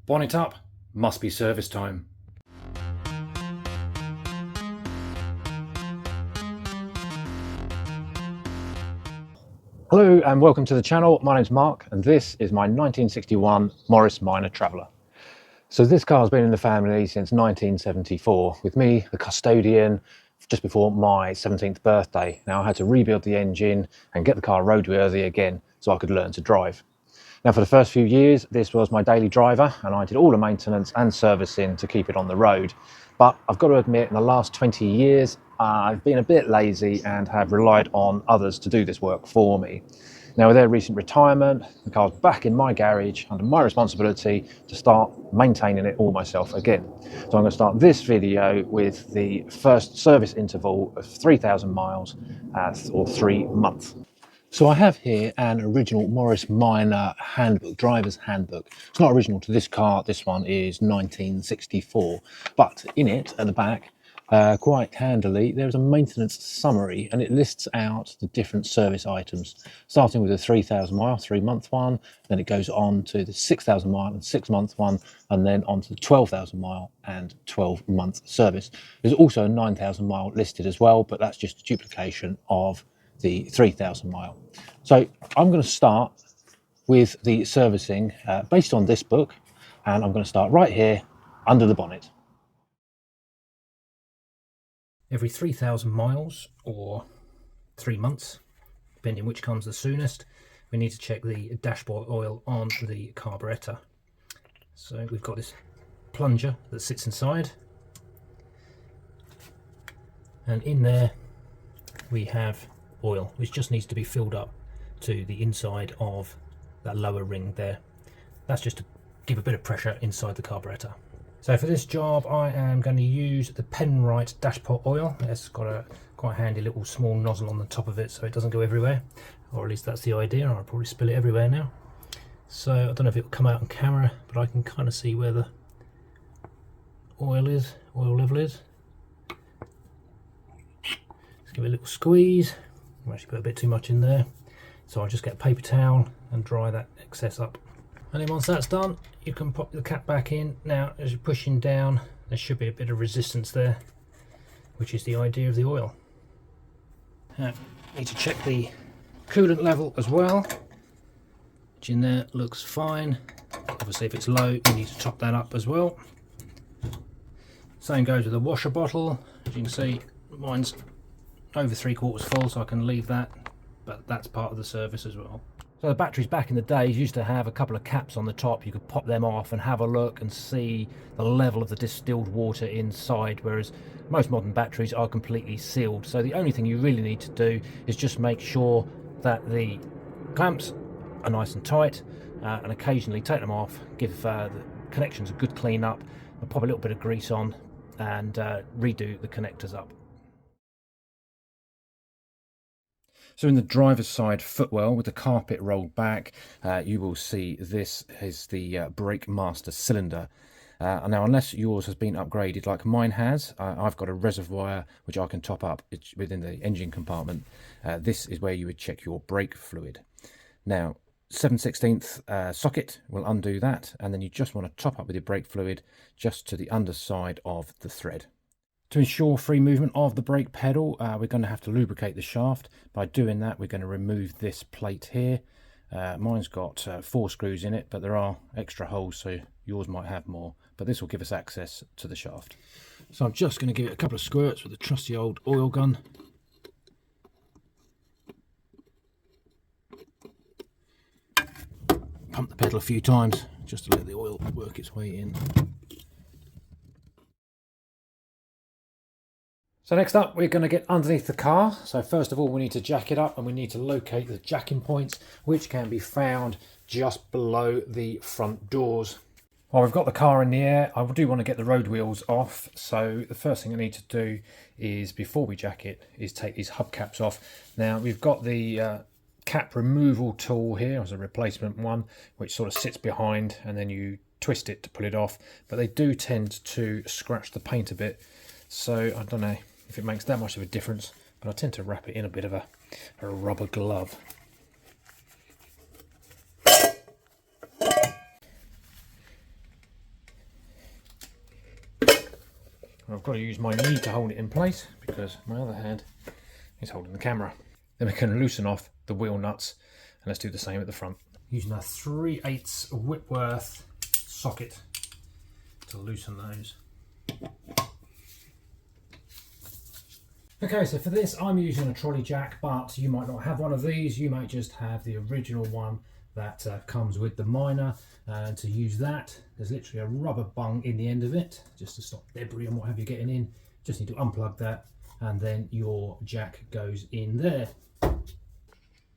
Bonnet up, must be service time. Hello and welcome to the channel. My name's Mark and this is my 1961 Morris Minor Traveller. So this car has been in the family since 1974 with me, the custodian, just before my 17th birthday. Now I had to rebuild the engine and get the car roadworthy again so I could learn to drive. Now for the first few years this was my daily driver and I did all the maintenance and servicing to keep it on the road. But I've got to admit in the last 20 years I've been a bit lazy and have relied on others to do this work for me. Now with their recent retirement, the car's back in my garage under my responsibility to start maintaining it all myself again. So I'm going to start this video with the first service interval of 3,000 miles or 3 months. So I have here an original Morris Minor handbook, driver's handbook. It's not original to this car, this one is 1964, but in it at the back, quite handily, there's a maintenance summary and it lists out the different service items, starting with the 3,000 mile, 3 month one, then it goes on to the 6,000 mile and 6 month one, and then on to the 12,000 mile and 12 month service. There's also a 9,000 mile listed as well, but that's just a duplication of the 3,000 mile. So I'm going to start with the servicing based on this book, and I'm going to start right here under the bonnet. Every 3,000 miles or 3 months, depending which comes the soonest, we need to check the dashboard oil on the carburetor. So we've got this plunger that sits inside, and in there we have oil which just needs to be filled up to the inside of that lower ring there. That's just to give a bit of pressure inside the carburetor. So for this job I am going to use the Penrite dashpot oil. It's got a quite handy little small nozzle on the top of it so it doesn't go everywhere, or at least that's the idea. I'll probably spill it everywhere now. So I don't know if it will come out on camera, but I can kind of see where the oil level is. Let's give it a little squeeze. I've actually put a bit too much in there, so I'll just get a paper towel and dry that excess up. And then once that's done, you can pop the cap back in. Now as you're pushing down, there should be a bit of resistance there, which is the idea of the oil. Now, need to check the coolant level as well, which in there looks fine. Obviously if it's low you need to top that up as well. Same goes with the washer bottle. As you can see, mine's over 3/4 full, so I can leave that, but that's part of the service as well. So the batteries back in the days used to have a couple of caps on the top. You could pop them off and have a look and see the level of the distilled water inside, whereas most modern batteries are completely sealed. So the only thing you really need to do is just make sure that the clamps are nice and tight, and occasionally take them off, give the connections a good clean up, and pop a little bit of grease on and redo the connectors up. So in the driver's side footwell with the carpet rolled back, you will see this is the brake master cylinder. Now unless yours has been upgraded like mine has, I've got a reservoir which I can top up within the engine compartment. This is where you would check your brake fluid. Now 7/16 socket will undo that, and then you just want to top up with your brake fluid just to the underside of the thread. To ensure free movement of the brake pedal, we're going to have to lubricate the shaft. By doing that, we're going to remove this plate here. Mine's got 4 screws in it, but there are extra holes, so yours might have more. But this will give us access to the shaft. So I'm just going to give it a couple of squirts with the trusty old oil gun. Pump the pedal a few times just to let the oil work its way in. So next up we're going to get underneath the car. So first of all we need to jack it up and we need to locate the jacking points, which can be found just below the front doors. While we've got the car in the air, I do want to get the road wheels off. So the first thing I need to do is, before we jack it, is take these hubcaps off. Now we've got the cap removal tool here as a replacement one, which sort of sits behind and then you twist it to pull it off, but they do tend to scratch the paint a bit. So I don't know if it makes that much of a difference, but I tend to wrap it in a bit of a rubber glove. I've got to use my knee to hold it in place because my other hand is holding the camera. Then we can loosen off the wheel nuts, and let's do the same at the front. Using a 3/8 Whitworth socket to loosen those. Okay, so for this I'm using a trolley jack, but you might not have one of these. You might just have the original one that comes with the Miner, and to use that there's literally a rubber bung in the end of it just to stop debris and what have you getting in. Just need to unplug that and then your jack goes in there.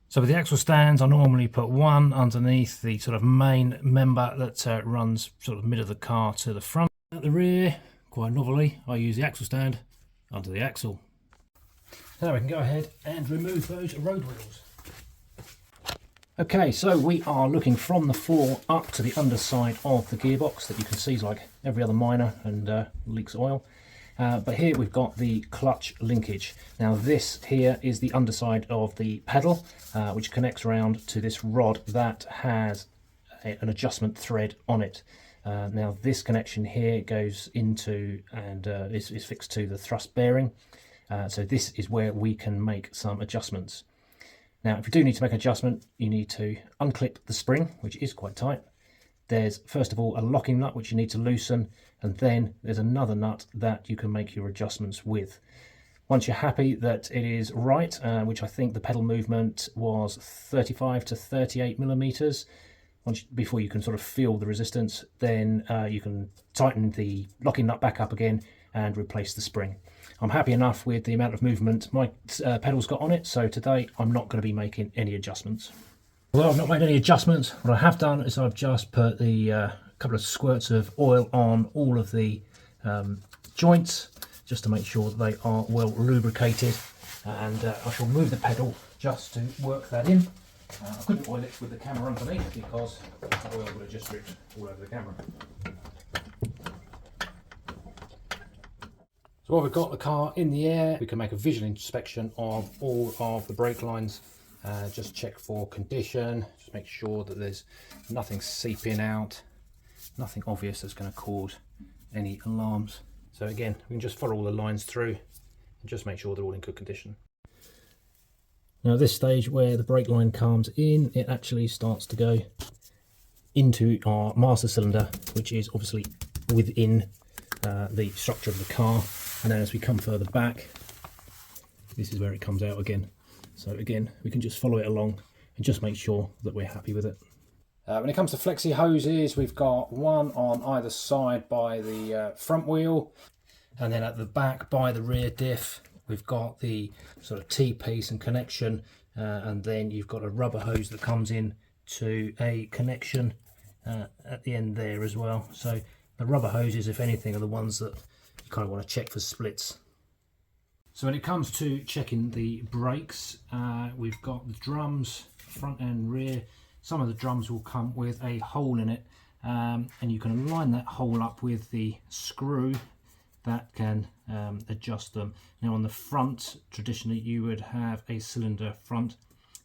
So with the axle stands, I normally put one underneath the sort of main member that runs sort of mid of the car to the front. At the rear, quite novelly, I use the axle stand under the axle. Now we can go ahead and remove those road wheels. Okay, so we are looking from the floor up to the underside of the gearbox that you can see is like every other Miner and leaks oil. But here we've got the clutch linkage. Now this here is the underside of the pedal, which connects around to this rod that has an adjustment thread on it. Now this connection here goes into and is fixed to the thrust bearing. So this is where we can make some adjustments. Now if you do need to make an adjustment, you need to unclip the spring, which is quite tight. There's first of all a locking nut which you need to loosen, and then there's another nut that you can make your adjustments with. Once you're happy that it is right, which I think the pedal movement was 35 to 38 millimeters, before you can sort of feel the resistance, then you can tighten the locking nut back up again and replace the spring. I'm happy enough with the amount of movement my pedal's got on it, so today I'm not going to be making any adjustments. Well, I've not made any adjustments. What I have done is I've just put the couple of squirts of oil on all of the joints just to make sure that they are well lubricated, and I shall move the pedal just to work that in. I couldn't oil it with the camera underneath because the oil would have just dripped all over the camera. So while we've got the car in the air, we can make a visual inspection of all of the brake lines. Just check for condition, just make sure that there's nothing seeping out, nothing obvious that's going to cause any alarms. So again, we can just follow all the lines through and just make sure they're all in good condition. Now at this stage where the brake line comes in, it actually starts to go into our master cylinder, which is obviously within the structure of the car. And then as we come further back, this is where it comes out again. So again, we can just follow it along and just make sure that we're happy with it. When it comes to flexi hoses, we've got one on either side by the front wheel, and then at the back by the rear diff, we've got the sort of T-piece and connection, and then you've got a rubber hose that comes in to a connection at the end there as well. So the rubber hoses, if anything, are the ones that you kind of want to check for splits. So when it comes to checking the brakes, we've got the drums front and rear. Some of the drums will come with a hole in it, and you can line that hole up with the screw that can adjust them. Now on the front, traditionally you would have a cylinder front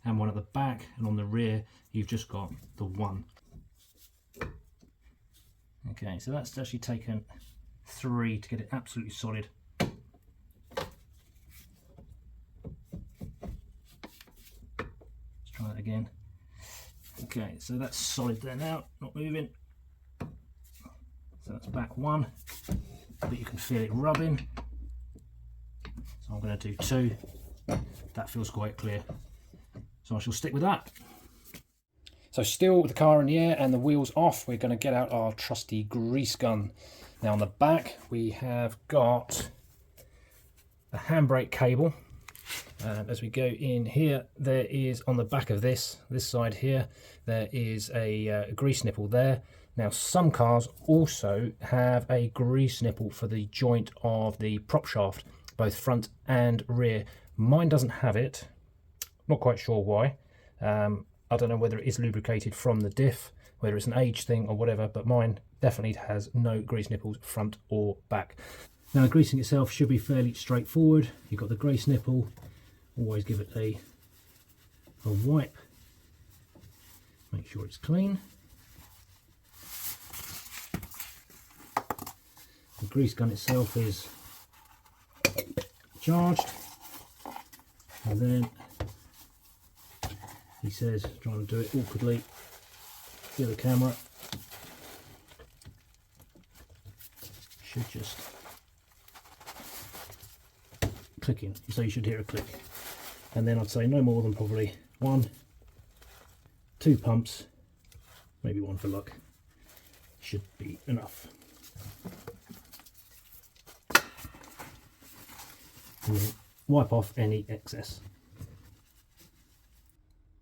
and one at the back, and on the rear you've just got the one. Okay, so that's actually taken 3 to get it absolutely solid. Try that again. Okay, so that's solid there now, not moving. So that's back 1, but you can feel it rubbing. So I'm going to do 2. That feels quite clear. So I shall stick with that. So still with the car in the air and the wheels off, we're going to get out our trusty grease gun. Now on the back we have got a handbrake cable. And as we go in here, there is on the back of this side here, there is a grease nipple there. Now some cars also have a grease nipple for the joint of the prop shaft, both front and rear. Mine doesn't have it, not quite sure why. I don't know whether it is lubricated from the diff, whether it's an age thing or whatever, but mine definitely has no grease nipples front or back. Now the greasing itself should be fairly straightforward. You've got the grease nipple, always give it a wipe, make sure it's clean. The grease gun itself is charged. And then he says, trying to do it awkwardly with the camera, should just clicking, so you should hear a click. And then I'd say no more than probably 1, 2 pumps, maybe 1 for luck, should be enough. And then wipe off any excess.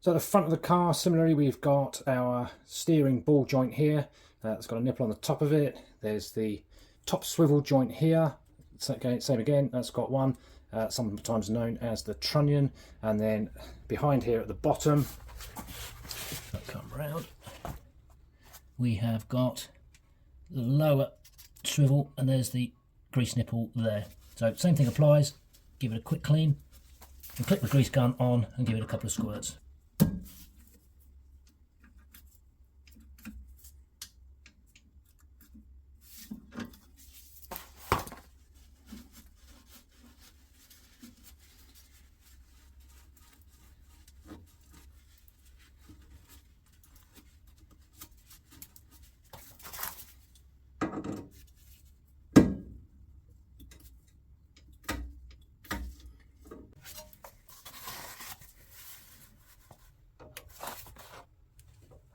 So at the front of the car, similarly, we've got our steering ball joint here. It's got a nipple on the top of it. There's the top swivel joint here. Same again, that's got one, sometimes known as the trunnion. And then behind here at the bottom, I'll come round, we have got the lower swivel, and there's the grease nipple there. So same thing applies. Give it a quick clean, and click the grease gun on and give it a couple of squirts.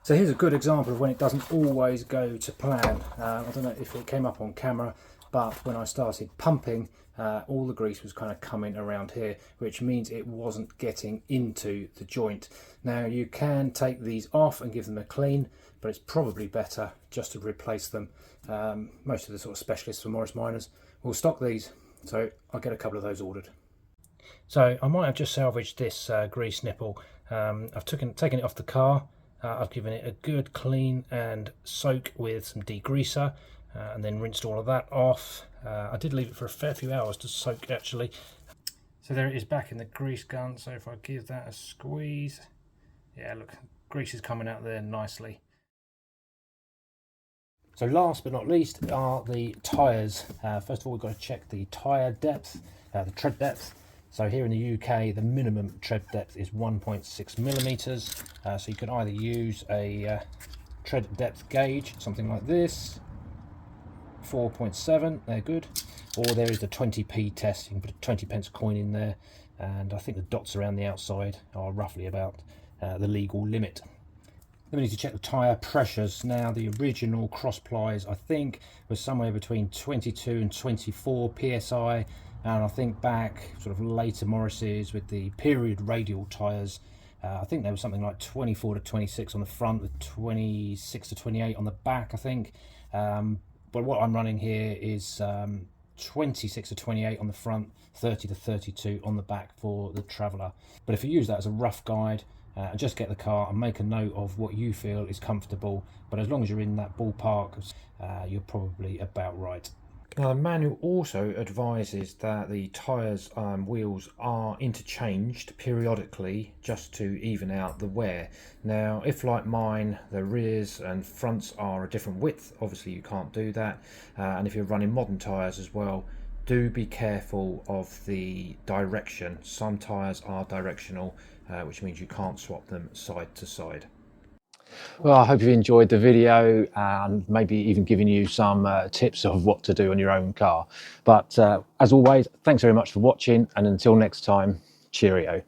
So here's a good example of when it doesn't always go to plan. I don't know if it came up on camera, but when I started pumping, all the grease was kind of coming around here, which means it wasn't getting into the joint. Now you can take these off and give them a clean, but it's probably better just to replace them. Most of the sort of specialists for Morris Minors will stock these, so I'll get a couple of those ordered. So I might have just salvaged this grease nipple. I've taken it off the car. I've given it a good clean and soak with some degreaser, and then rinsed all of that off. I did leave it for a fair few hours to soak actually. So there it is back in the grease gun. So if I give that a squeeze, yeah, look, grease is coming out there nicely. So last but not least are the tyres. First of all, we've got to check the tyre depth, the tread depth. So here in the UK, the minimum tread depth is 1.6 millimeters. So you can either use a tread depth gauge, something like this, 4.7, they're good. Or there is the 20p test, you can put a 20 pence coin in there, and I think the dots around the outside are roughly about the legal limit. Then we need to check the tyre pressures. Now the original cross plies, I think, was somewhere between 22 and 24 psi. And I think back sort of later Morris's with the period radial tyres, I think there was something like 24 to 26 on the front with 26 to 28 on the back, I think. But what I'm running here is 26 to 28 on the front, 30 to 32 on the back for the Traveller. But if you use that as a rough guide, just get the car and make a note of what you feel is comfortable. But as long as you're in that ballpark, you're probably about right. Now the manual also advises that the tyres wheels are interchanged periodically just to even out the wear. Now if like mine the rears and fronts are a different width, obviously you can't do that, and if you're running modern tyres as well, do be careful of the direction. Some tyres are directional, which means you can't swap them side to side. Well, I hope you enjoyed the video and maybe even giving you some tips of what to do on your own car. But as always, thanks very much for watching, and until next time, cheerio.